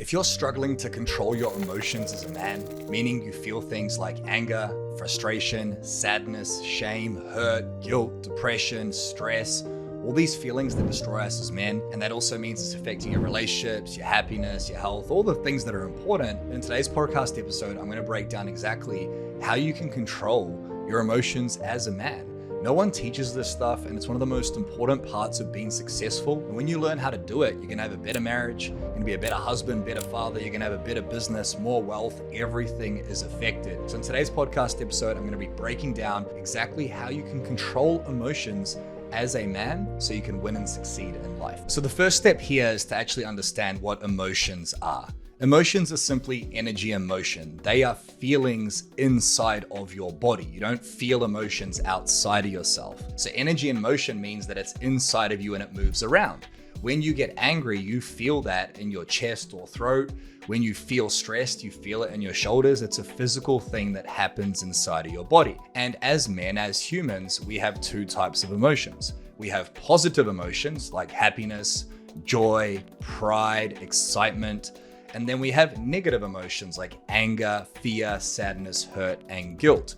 If you're struggling to control your emotions as a man, meaning you feel things like anger, frustration, sadness, shame, hurt, guilt, depression, stress, all these feelings that destroy us as men, and that also means it's affecting your relationships, your happiness, your health, all the things that are important. In today's podcast episode, I'm going to break down exactly how you can control your emotions as a man. No one teaches this stuff, and it's one of the most important parts of being successful. And when you learn how to do it, you're gonna have a better marriage, you're gonna be a better husband, better father, you're gonna have a better business, more wealth, everything is affected. So in today's podcast episode, I'm gonna be breaking down exactly how you can control emotions as a man so you can win and succeed in life. So the first step here is to actually understand what emotions are. Emotions are simply energy and motion. They are feelings inside of your body. You don't feel emotions outside of yourself. So energy and motion means that it's inside of you and it moves around. When you get angry, you feel that in your chest or throat. When you feel stressed, you feel it in your shoulders. It's a physical thing that happens inside of your body. And as men, as humans, we have two types of emotions. We have positive emotions like happiness, joy, pride, excitement. And then we have negative emotions like anger, fear, sadness, hurt, and guilt.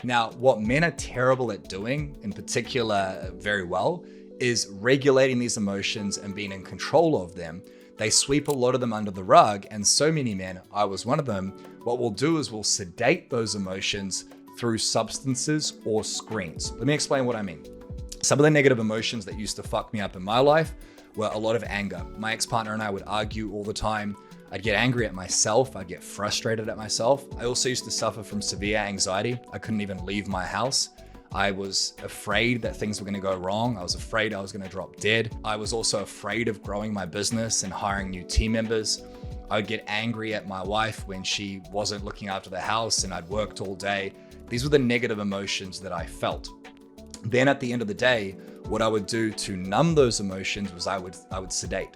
Now, what men are terrible at doing, in particular very well, is regulating these emotions and being in control of them. They sweep a lot of them under the rug, and so many men, I was one of them, what we'll do is we'll sedate those emotions through substances or screens. Let me explain what I mean. Some of the negative emotions that used to fuck me up in my life were a lot of anger. My ex-partner and I would argue all the time. I'd get angry at myself. I'd get frustrated at myself. I also used to suffer from severe anxiety. I couldn't even leave my house. I was afraid that things were going to go wrong. I was afraid I was going to drop dead. I was also afraid of growing my business and hiring new team members. I would get angry at my wife when she wasn't looking after the house and I'd worked all day. These were the negative emotions that I felt. Then at the end of the day, what I would do to numb those emotions was I would sedate.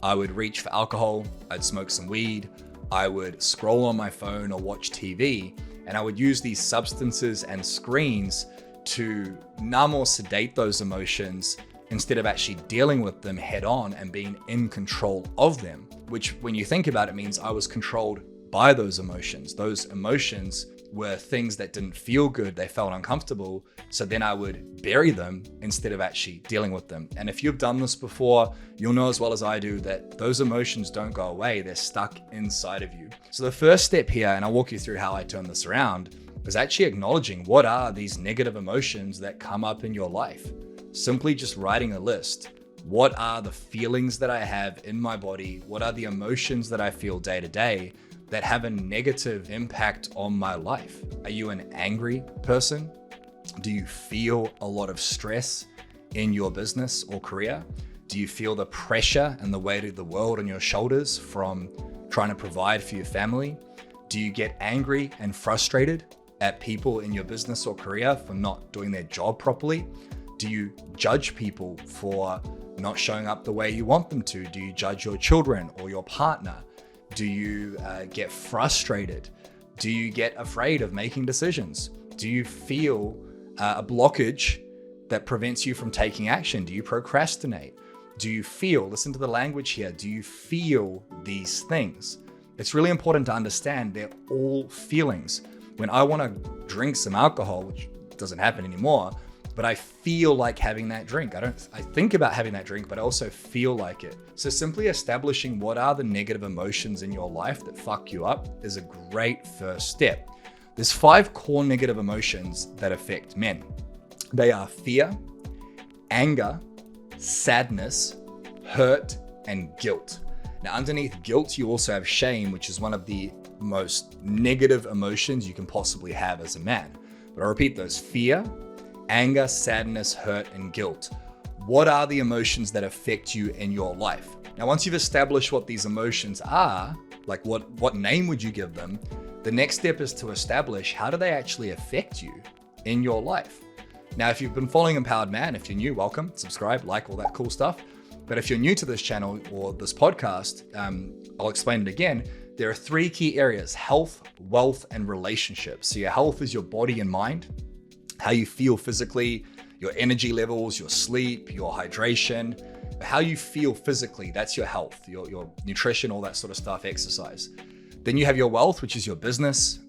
I would reach for alcohol, I'd smoke some weed, I would scroll on my phone or watch TV, and I would use these substances and screens to numb or sedate those emotions instead of actually dealing with them head on and being in control of them, which when you think about it means I was controlled by those emotions. Those emotions were things that didn't feel good, they felt uncomfortable, so then I would bury them instead of actually dealing with them. And if you've done this before, you'll know as well as I do that those emotions don't go away, they're stuck inside of you. So the first step here, and I'll walk you through how I turn this around, is actually acknowledging what are these negative emotions that come up in your life. Simply just writing a list. What are the feelings that I have in my body? What are the emotions that I feel day to day that have a negative impact on my life? Are you an angry person? Do you feel a lot of stress in your business or career? Do you feel the pressure and the weight of the world on your shoulders from trying to provide for your family? Do you get angry and frustrated at people in your business or career for not doing their job properly? Do you judge people for not showing up the way you want them to? Do you judge your children or your partner? Do you get frustrated? Do you get afraid of making decisions? Do you feel a blockage that prevents you from taking action? Do you procrastinate? Do you feel, listen to the language here, do you feel these things? It's really important to understand they're all feelings. When I want to drink some alcohol, which doesn't happen anymore, but I feel like having that drink. I think about having that drink, but I also feel like it. So simply establishing what are the negative emotions in your life that fuck you up is a great first step. There's 5 core negative emotions that affect men. They are fear, anger, sadness, hurt, and guilt. Now, underneath guilt, you also have shame, which is one of the most negative emotions you can possibly have as a man. But I'll repeat those: fear, anger, sadness, hurt, and guilt. What are the emotions that affect you in your life? Now, once you've established what these emotions are, like what name would you give them? The next step is to establish how do they actually affect you in your life. Now, if you've been following Empowered Man, if you're new, welcome, subscribe, like all that cool stuff. But if you're new to this channel or this podcast, I'll explain it again. There are 3 key areas: health, wealth, and relationships. So your health is your body and mind, how you feel physically, your energy levels, your sleep, your hydration. how you feel physically, that's your health, your nutrition, all that sort of stuff, exercise. Then you have your wealth, which is your business,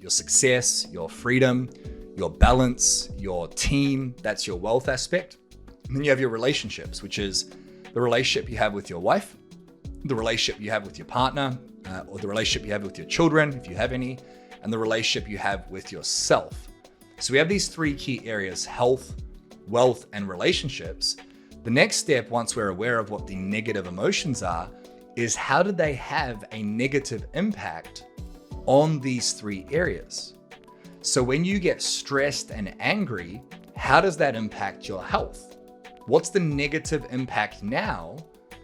your success, your freedom, your balance, your team, that's your wealth aspect. And then you have your relationships, which is the relationship you have with your wife, the relationship you have with your partner, or the relationship you have with your children, if you have any, and the relationship you have with yourself. So we have these three key areas: health, wealth, and relationships. The next step, once we're aware of what the negative emotions are, is how do they have a negative impact on these three areas? So when you get stressed and angry, how does that impact your health? What's the negative impact now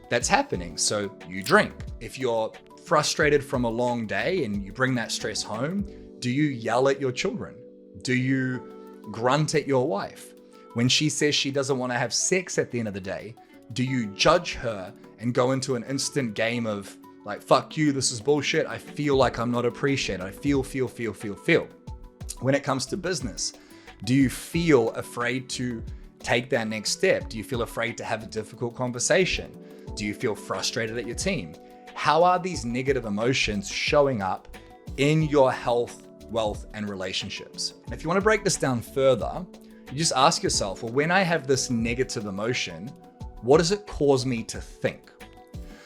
that's happening? So you drink. If you're frustrated from a long day and you bring that stress home, do you yell at your children? Do you grunt at your wife? When she says she doesn't want to have sex at the end of the day, do you judge her and go into an instant game of like, fuck you, this is bullshit, I feel like I'm not appreciated, I feel. When it comes to business, do you feel afraid to take that next step? Do you feel afraid to have a difficult conversation? Do you feel frustrated at your team? How are these negative emotions showing up in your health, wealth, and relationships? And if you want to break this down further, you just ask yourself, well, when I have this negative emotion, what does it cause me to think?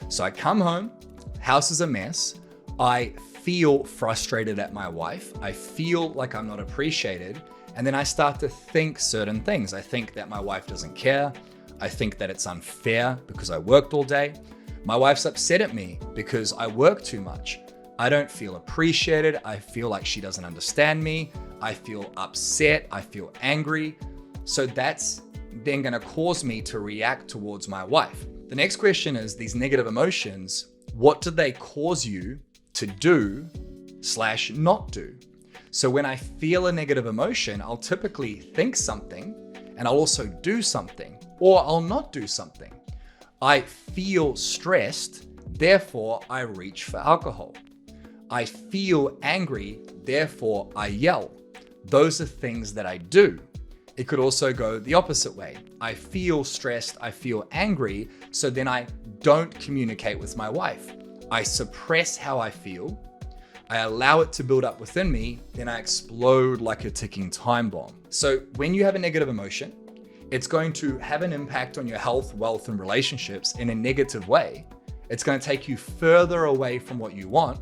So I come home, house is a mess, I feel frustrated at my wife, I feel like I'm not appreciated, and then I start to think certain things. I think that my wife doesn't care, I think that it's unfair because I worked all day, my wife's upset at me because I work too much, I don't feel appreciated, I feel like she doesn't understand me, I feel upset, I feel angry. So that's then going to cause me to react towards my wife. The next question is, these negative emotions, what do they cause you to do / not do? So when I feel a negative emotion, I'll typically think something and I'll also do something, or I'll not do something. I feel stressed, therefore I reach for alcohol. I feel angry, therefore I yell. Those are things that I do. It could also go the opposite way. I feel stressed, I feel angry, so then I don't communicate with my wife. I suppress how I feel, I allow it to build up within me, then I explode like a ticking time bomb. So when you have a negative emotion, it's going to have an impact on your health, wealth, and relationships in a negative way. It's going to take you further away from what you want,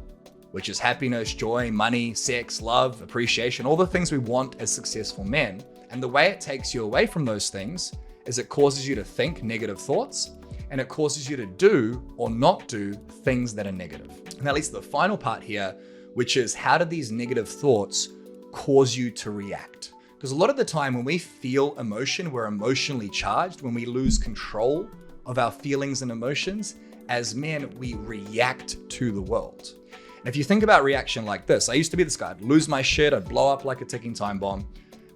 which is happiness, joy, money, sex, love, appreciation, all the things we want as successful men. And the way it takes you away from those things is it causes you to think negative thoughts, and it causes you to do or not do things that are negative. And that leads to the final part here, which is how do these negative thoughts cause you to react? Because a lot of the time when we feel emotion, we're emotionally charged. When we lose control of our feelings and emotions, as men, we react to the world. And if you think about reaction like this, I used to be this guy. I'd lose my shit, I'd blow up like a ticking time bomb.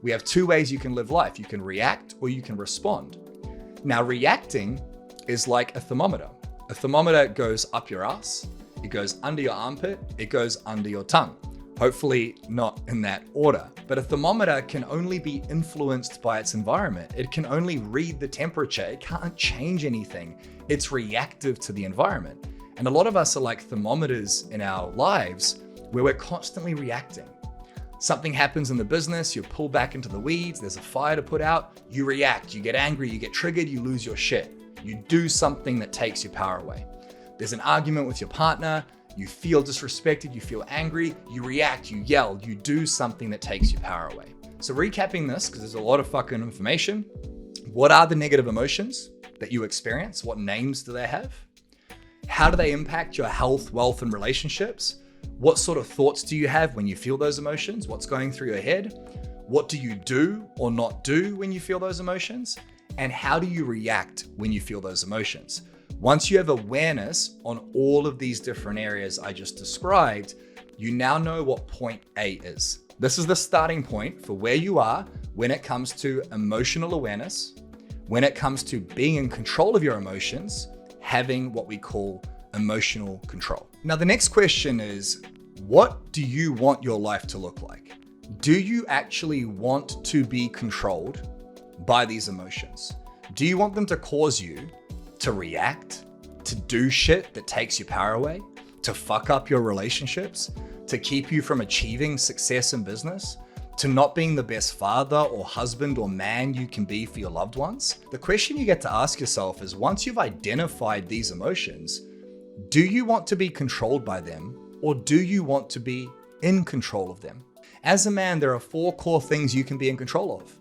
We have two ways you can live life. You can react or you can respond. Now, reacting is like a thermometer. A thermometer goes up your ass, it goes under your armpit, it goes under your tongue. Hopefully not in that order. But a thermometer can only be influenced by its environment. It can only read the temperature. It can't change anything. It's reactive to the environment. And a lot of us are like thermometers in our lives where we're constantly reacting. Something happens in the business, you're pulled back into the weeds, there's a fire to put out, you react, you get angry, you get triggered, you lose your shit. You do something that takes your power away. There's an argument with your partner, you feel disrespected, you feel angry, you react, you yell, you do something that takes your power away. So recapping this, because there's a lot of fucking information, what are the negative emotions that you experience? What names do they have? How do they impact your health, wealth, and relationships? What sort of thoughts do you have when you feel those emotions? What's going through your head? What do you do or not do when you feel those emotions? And how do you react when you feel those emotions? Once you have awareness on all of these different areas I just described, you now know what point A is. This is the starting point for where you are when it comes to emotional awareness, when it comes to being in control of your emotions, having what we call emotional control. Now, the next question is, what do you want your life to look like? Do you actually want to be controlled by these emotions? Do you want them to cause you to react, to do shit that takes your power away, to fuck up your relationships, to keep you from achieving success in business, to not being the best father or husband or man you can be for your loved ones? The question you get to ask yourself is, once you've identified these emotions, do you want to be controlled by them, or do you want to be in control of them? As a man, there are 4 core things you can be in control of.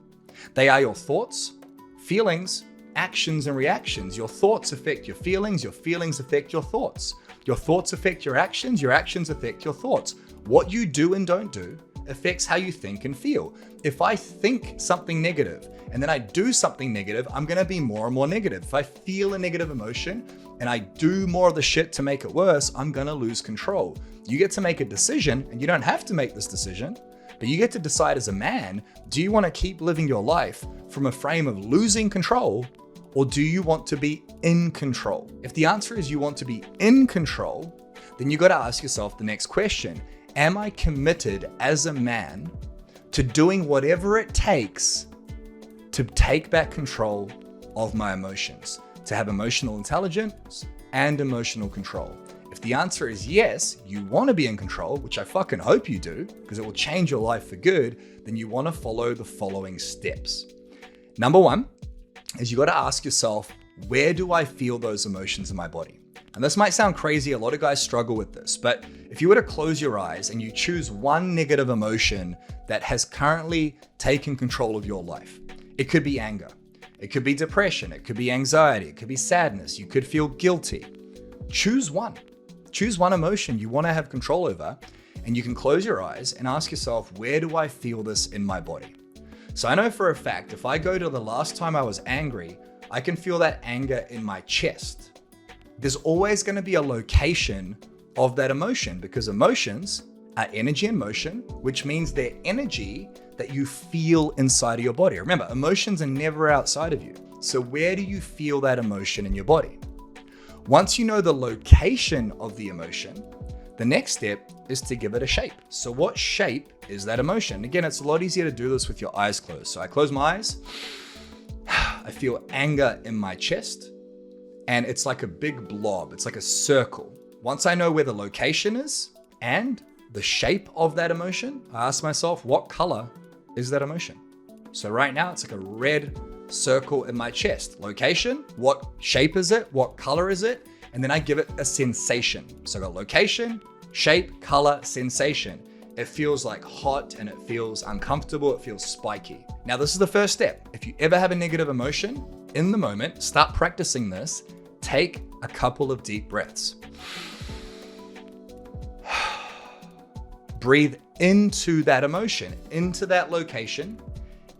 They are your thoughts, feelings, actions, and reactions. Your thoughts affect your feelings affect your thoughts. Your thoughts affect your actions affect your thoughts. What you do and don't do affects how you think and feel. If I think something negative and then I do something negative, I'm gonna be more and more negative. If I feel a negative emotion and I do more of the shit to make it worse, I'm gonna lose control. You get to make a decision, and you don't have to make this decision, but you get to decide as a man, do you wanna keep living your life from a frame of losing control, or do you want to be in control? If the answer is you want to be in control, then you gotta ask yourself the next question. Am I committed as a man to doing whatever it takes to take back control of my emotions, to have emotional intelligence and emotional control? If the answer is yes, you want to be in control, which I fucking hope you do, because it will change your life for good, then you want to follow the following steps. Number 1 is you got to ask yourself, where do I feel those emotions in my body? And this might sound crazy, a lot of guys struggle with this, but if you were to close your eyes and you choose one negative emotion that has currently taken control of your life, it could be anger, it could be depression, it could be anxiety, it could be sadness, you could feel guilty. Choose one emotion you want to have control over, and you can close your eyes and ask yourself, where do I feel this in my body? So I know for a fact, if I go to the last time I was angry, I can feel that anger in my chest. There's always going to be a location of that emotion, because emotions are energy in motion, which means they're energy that you feel inside of your body. Remember, emotions are never outside of you. So where do you feel that emotion in your body? Once you know the location of the emotion, the next step is to give it a shape. So what shape is that emotion? Again, it's a lot easier to do this with your eyes closed. So I close my eyes, I feel anger in my chest, and it's like a big blob. It's like a circle. Once I know where the location is and the shape of that emotion, I ask myself, what color is that emotion? So right now it's like a red circle in my chest. Location, what shape is it? What color is it? And then I give it a sensation. So I got location, shape, color, sensation. It feels like hot, and it feels uncomfortable. It feels spiky. Now this is the first step. If you ever have a negative emotion in the moment, start practicing this. Take a couple of deep breaths. Breathe into that emotion, into that location,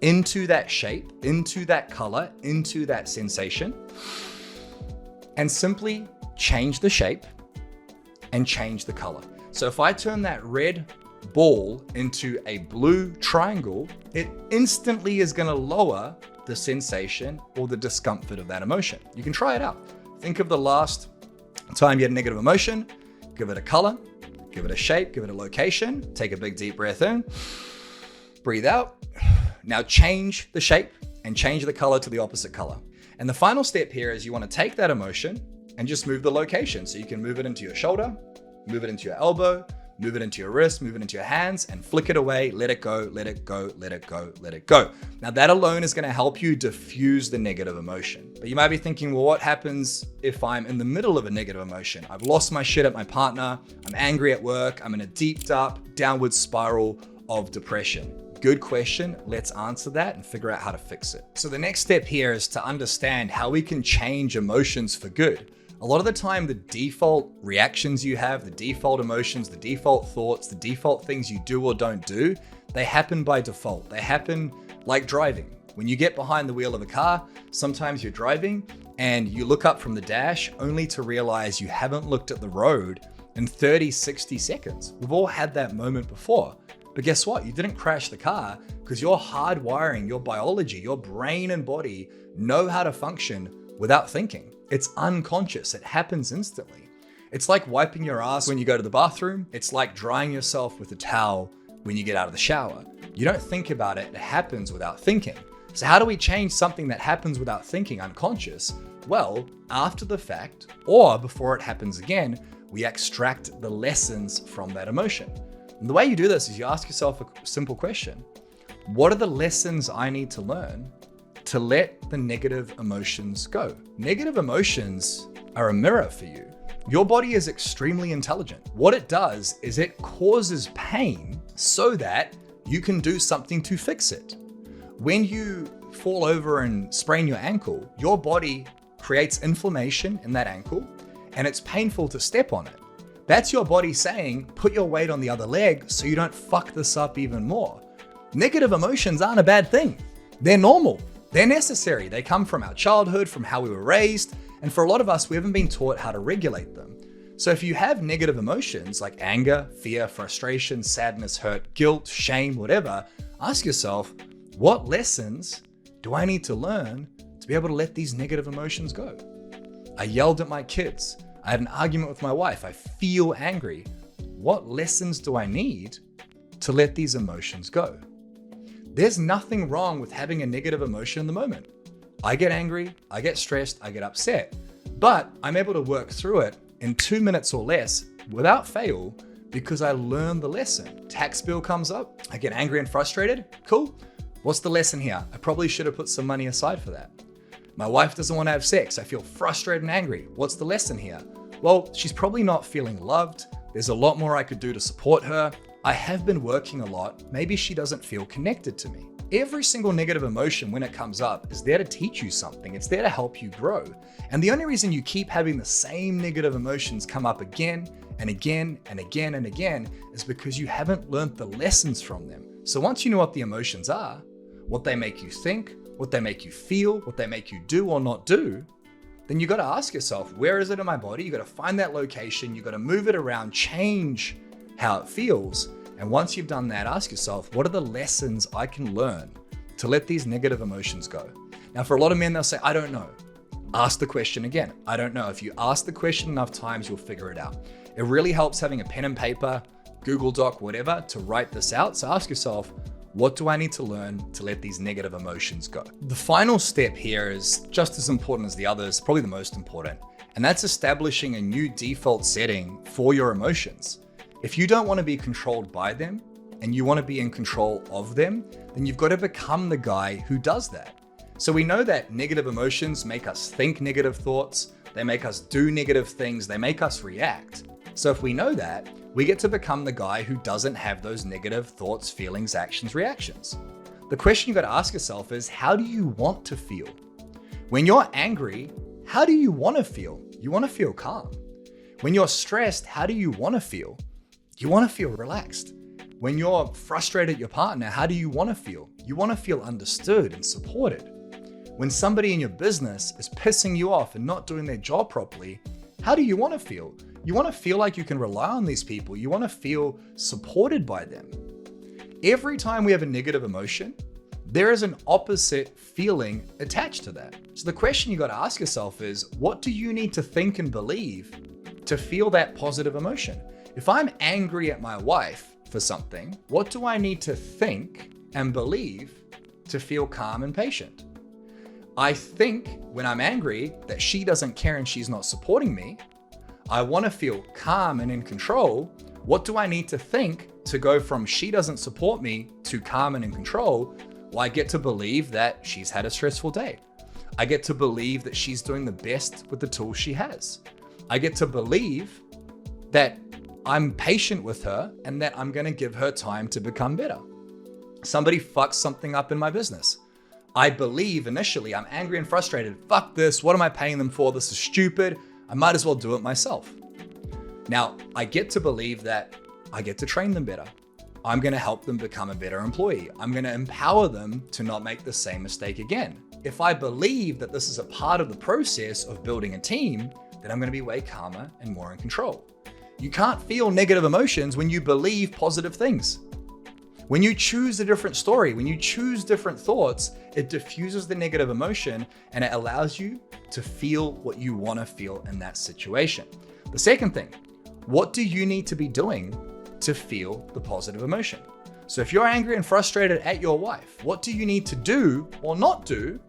into that shape, into that color, into that sensation, and simply change the shape and change the color. So if I turn that red ball into a blue triangle, it instantly is going to lower the sensation or the discomfort of that emotion. You can try it out. Think of the last time you had a negative emotion, give it a color, give it a shape, give it a location, take a big deep breath in, breathe out. Now change the shape and change the color to the opposite color. And the final step here is you want to take that emotion and just move the location. So you can move it into your shoulder, move it into your elbow, move it into your wrist, move it into your hands, and flick it away, let it go, let it go, let it go, let it go. Now that alone is going to help you diffuse the negative emotion. But you might be thinking, well, what happens if I'm in the middle of a negative emotion? I've lost my shit at my partner, I'm angry at work, I'm in a deep, dark, downward spiral of depression. Good question. Let's answer that and figure out how to fix it. So the next step here is to understand how we can change emotions for good. A lot of the time, the default reactions you have, the default emotions, the default thoughts, the default things you do or don't do, they happen by default. They happen like driving. When you get behind the wheel of a car, sometimes you're driving and you look up from the dash only to realize you haven't looked at the road in 30, 60 seconds. We've all had that moment before. But guess what? You didn't crash the car because your hardwiring, your biology, your brain and body know how to function without thinking. It's unconscious. It happens instantly. It's like wiping your ass when you go to the bathroom. It's like drying yourself with a towel when you get out of the shower. You don't think about it. It happens without thinking. So how do we change something that happens without thinking, unconscious? Well, after the fact, or before it happens again, we extract the lessons from that emotion. And the way you do this is you ask yourself a simple question. What are the lessons I need to learn to let the negative emotions go? Negative emotions are a mirror for you. Your body is extremely intelligent. What it does is it causes pain so that you can do something to fix it. When you fall over and sprain your ankle, your body creates inflammation in that ankle and it's painful to step on it. That's your body saying, put your weight on the other leg so you don't fuck this up even more. Negative emotions aren't a bad thing. They're normal. They're necessary. They come from our childhood, from how we were raised. And for a lot of us, we haven't been taught how to regulate them. So if you have negative emotions like anger, fear, frustration, sadness, hurt, guilt, shame, whatever, ask yourself, what lessons do I need to learn to be able to let these negative emotions go? I yelled at my kids. I had an argument with my wife. I feel angry. What lessons do I need to let these emotions go? There's nothing wrong with having a negative emotion in the moment. I get angry, I get stressed, I get upset, but I'm able to work through it in 2 minutes or less without fail because I learned the lesson. Tax bill comes up, I get angry and frustrated. Cool. What's the lesson here? I probably should have put some money aside for that. My wife doesn't want to have sex. I feel frustrated and angry. What's the lesson here? Well, she's probably not feeling loved. There's a lot more I could do to support her. I have been working a lot. Maybe she doesn't feel connected to me. Every single negative emotion when it comes up is there to teach you something. It's there to help you grow. And the only reason you keep having the same negative emotions come up again and again and again and again is because you haven't learned the lessons from them. So once you know what the emotions are, what they make you think, what they make you feel, what they make you do or not do, then you got to ask yourself, where is it in my body? You got to find that location. You got to move it around, change how it feels. And once you've done that, ask yourself, what are the lessons I can learn to let these negative emotions go? Now, for a lot of men, they'll say, I don't know. Ask the question again. I don't know. If you ask the question enough times, you'll figure it out. It really helps having a pen and paper, Google Doc, whatever, to write this out. So ask yourself, what do I need to learn to let these negative emotions go? The final step here is just as important as the others, probably the most important, and that's establishing a new default setting for your emotions. If you don't want to be controlled by them and you want to be in control of them, then you've got to become the guy who does that. So we know that negative emotions make us think negative thoughts, they make us do negative things, they make us react. So if we know that, we get to become the guy who doesn't have those negative thoughts, feelings, actions, reactions. The question you got to ask yourself is, how do you want to feel? When you're angry, how do you want to feel? You want to feel calm. When you're stressed, how do you want to feel? You want to feel relaxed. When you're frustrated at your partner, how do you want to feel? You want to feel understood and supported. When somebody in your business is pissing you off and not doing their job properly, how do you want to feel? You want to feel like you can rely on these people. You want to feel supported by them. Every time we have a negative emotion, there is an opposite feeling attached to that. So the question you got to ask yourself is, what do you need to think and believe to feel that positive emotion? If I'm angry at my wife for something, what do I need to think and believe to feel calm and patient? I think when I'm angry that she doesn't care and she's not supporting me. I want to feel calm and in control. What do I need to think to go from she doesn't support me to calm and in control? Well, I get to believe that she's had a stressful day. I get to believe that she's doing the best with the tools she has. I get to believe that I'm patient with her and that I'm going to give her time to become better. Somebody fucks something up in my business. I believe initially I'm angry and frustrated. Fuck this. What am I paying them for? This is stupid. I might as well do it myself. Now, I get to believe that I get to train them better. I'm going to help them become a better employee. I'm going to empower them to not make the same mistake again. If I believe that this is a part of the process of building a team, then I'm going to be way calmer and more in control. You can't feel negative emotions when you believe positive things. When you choose a different story, when you choose different thoughts, it diffuses the negative emotion and it allows you to feel what you want to feel in that situation. The second thing, what do you need to be doing to feel the positive emotion. So if you're angry and frustrated at your wife, what do you need to do or not do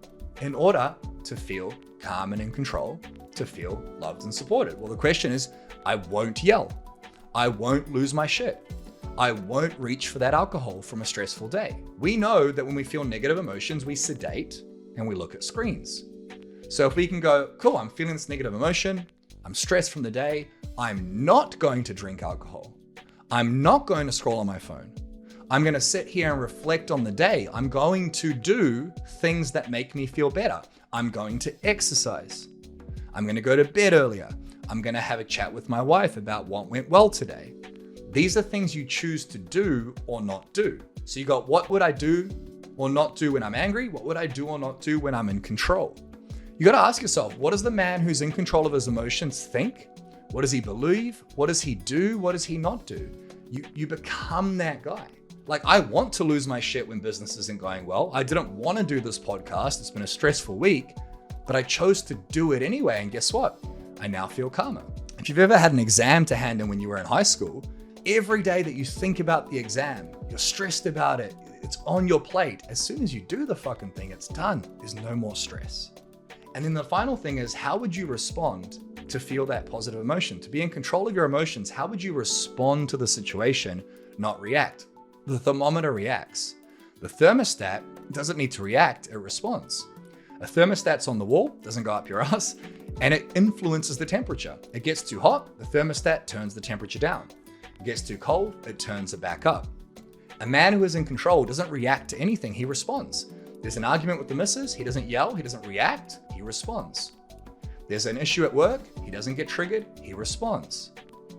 in order to feel calm and in control, to feel loved and supported? Well, the question is, I won't yell. I won't lose my shit. I won't reach for that alcohol from a stressful day. We know that when we feel negative emotions, we sedate and we look at screens. So if we can go, cool, I'm feeling this negative emotion, I'm stressed from the day, I'm not going to drink alcohol. I'm not going to scroll on my phone. I'm going to sit here and reflect on the day. I'm going to do things that make me feel better. I'm going to exercise. I'm going to go to bed earlier. I'm going to have a chat with my wife about what went well today. These are things you choose to do or not do. So you got, what would I do or not do when I'm angry? What would I do or not do when I'm in control? You got to ask yourself, what does the man who's in control of his emotions think? What does he believe? What does he do? What does he not do? You become that guy. Like, I want to lose my shit when business isn't going well. I didn't want to do this podcast. It's been a stressful week, but I chose to do it anyway. And guess what? I now feel calmer. If you've ever had an exam to hand in when you were in high school, every day that you think about the exam, you're stressed about it, it's on your plate. As soon as you do the fucking thing, it's done. There's no more stress. And then the final thing is, how would you respond to feel that positive emotion? To be in control of your emotions, how would you respond to the situation, not react? The thermometer reacts. The thermostat doesn't need to react, it responds. A thermostat's on the wall, doesn't go up your ass, and it influences the temperature. It gets too hot, the thermostat turns the temperature down. It gets too cold, it turns it back up. A man who is in control doesn't react to anything, he responds. There's an argument with the missus, he doesn't yell, he doesn't react, he responds. There's an issue at work, he doesn't get triggered, he responds.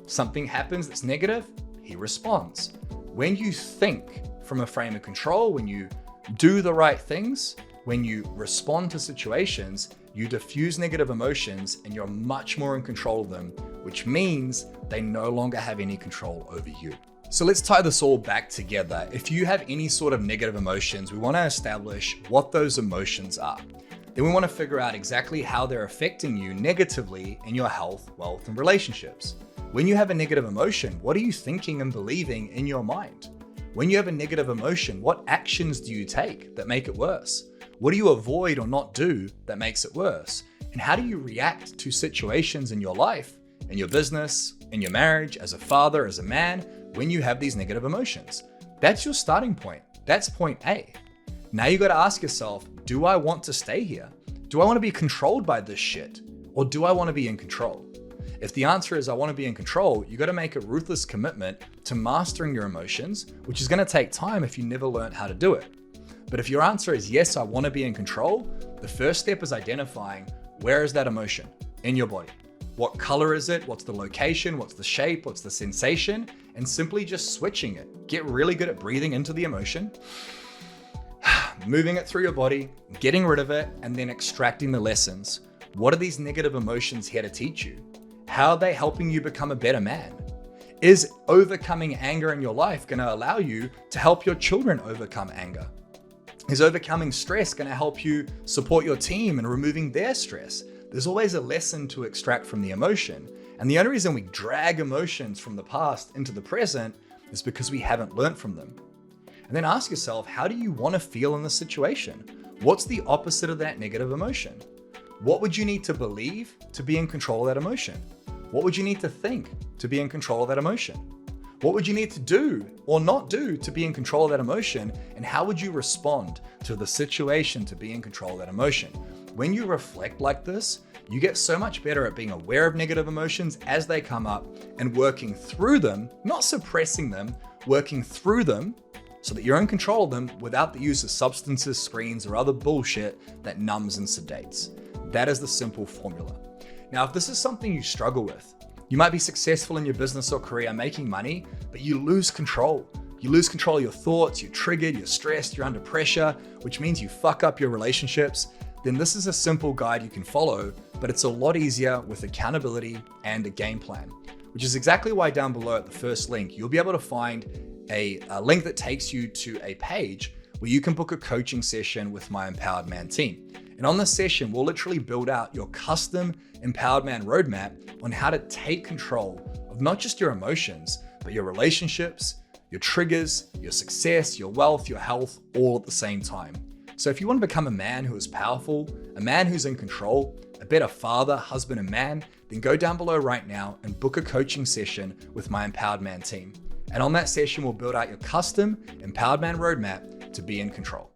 Something happens that's negative, he responds. When you think from a frame of control, when you do the right things, when you respond to situations, you diffuse negative emotions and you're much more in control of them, which means they no longer have any control over you. So let's tie this all back together. If you have any sort of negative emotions, we want to establish what those emotions are. Then we want to figure out exactly how they're affecting you negatively in your health, wealth, and relationships. When you have a negative emotion, what are you thinking and believing in your mind? When you have a negative emotion, what actions do you take that make it worse? What do you avoid or not do that makes it worse? And how do you react to situations in your life, in your business, in your marriage, as a father, as a man, when you have these negative emotions? That's your starting point. That's point A. Now you got to ask yourself, do I want to stay here? Do I want to be controlled by this shit? Or do I want to be in control? If the answer is I want to be in control, you got to make a ruthless commitment to mastering your emotions, which is going to take time if you never learned how to do it. But if your answer is yes, I want to be in control, the first step is identifying where is that emotion in your body? What color is it? What's the location? What's the shape? What's the sensation? And simply just switching it. Get really good at breathing into the emotion, moving it through your body, getting rid of it, and then extracting the lessons. What are these negative emotions here to teach you? How are they helping you become a better man? Is overcoming anger in your life going to allow you to help your children overcome anger? Is overcoming stress going to help you support your team in removing their stress? There's always a lesson to extract from the emotion. And the only reason we drag emotions from the past into the present is because we haven't learned from them. And then ask yourself, how do you want to feel in this situation? What's the opposite of that negative emotion? What would you need to believe to be in control of that emotion? What would you need to think to be in control of that emotion? What would you need to do or not do to be in control of that emotion? And how would you respond to the situation to be in control of that emotion? When you reflect like this, you get so much better at being aware of negative emotions as they come up and working through them, not suppressing them, working through them so that you're in control of them without the use of substances, screens, or other bullshit that numbs and sedates. That is the simple formula. Now, if this is something you struggle with, you might be successful in your business or career making money, but you lose control. You lose control of your thoughts, you're triggered, you're stressed, you're under pressure, which means you fuck up your relationships. Then this is a simple guide you can follow, but it's a lot easier with accountability and a game plan, which is exactly why down below at the first link, you'll be able to find a link that takes you to a page where you can book a coaching session with my Empowered Man team. And on this session, we'll literally build out your custom Empowered Man roadmap on how to take control of not just your emotions, but your relationships, your triggers, your success, your wealth, your health, all at the same time. So if you want to become a man who is powerful, a man who's in control, a better father, husband, and man, then go down below right now and book a coaching session with my Empowered Man team. And on that session, we'll build out your custom Empowered Man roadmap to be in control.